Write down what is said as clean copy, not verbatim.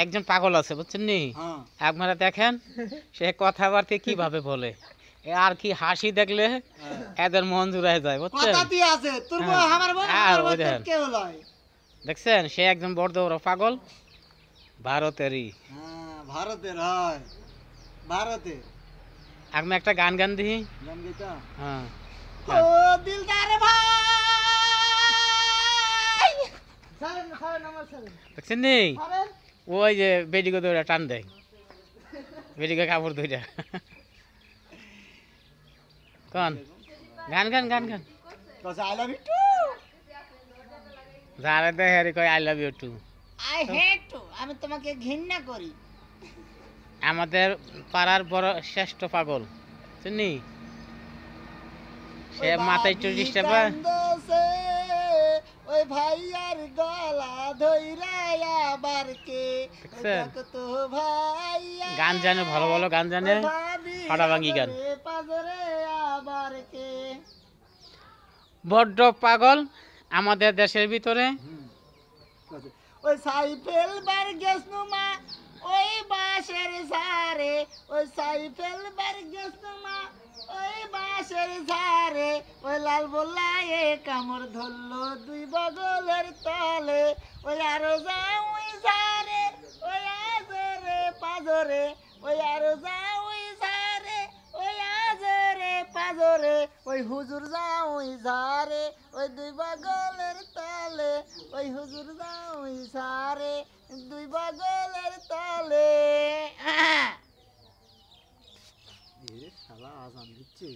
একজন পাগল আছে বুঝছেন নি, হ্যাঁ আপনারা দেখেন সে কথাবার্তা কিভাবে বলে, আর কি হাসি দেখলে এদের মন জুড়ায় যায় বুঝছেন। কথাতে আছে তোর বউ হ্যাঁ। আমার বউ আর আমার বউ ওই তোর দেখেন। কেউ লয়। দেখছেন সে একজন বড় বড় পাগল, ভারতেরই। হ্যাঁ ভারতের হয়, ভারতের। আমি একটা গান গান দিই। গান গাইতা? হ্যাঁ ও দিলদার ভাই সারেন সারেন আমার সারেন দেখছেন নি, সারেন। ওই যে বেডিকে দৌড়া টান দেয়, বেডিকে কাপড় ধইরা। কোন গান গান গান গান কসে আই লাভ ইউ টু, যারা দেখে আরে কয় I love you too. I hate too, আমি তোমাকে ঘৃণা করি। আমাদের পাড়ার বড় শ্রেষ্ঠ পাগল শুনি, সে মাথায় চল্লিশটা পা। কান্দছে ওই ভাইয়ার গলা ধইরা আবার কে দেখছেন? দেখো তো ভাইয়া গান জানে, ভালো ভালো গান জানে, ফাটাভাঙ্গি গান। পাজরে আবার কে। বড্ড পাগল আমাদের দেশের ভিতরে। ওই সাইফেল বার গেছনুমা ওই বাঁশের ঝাড়ে, ওই সাইফেল বার গেছনুমা ওই বাঁশের ঝাড়ে, ওই লাল বল্লায়ে কামড় ধরলো দুই বগলের তলে, ওই আরো যাও ওই ঝাড়ে ওই আজরে পাজরে, ওই আরো যাও ওই ঝাড়ে ওই আজরে পাজরে, ওই হুজুর যাও ওই ঝাড়ে ওই দুই বগলের তলে, ওই হুজুর যাও ওই ঝাড়ে দুই বগলের তলে। শালা আজান দিচ্ছে।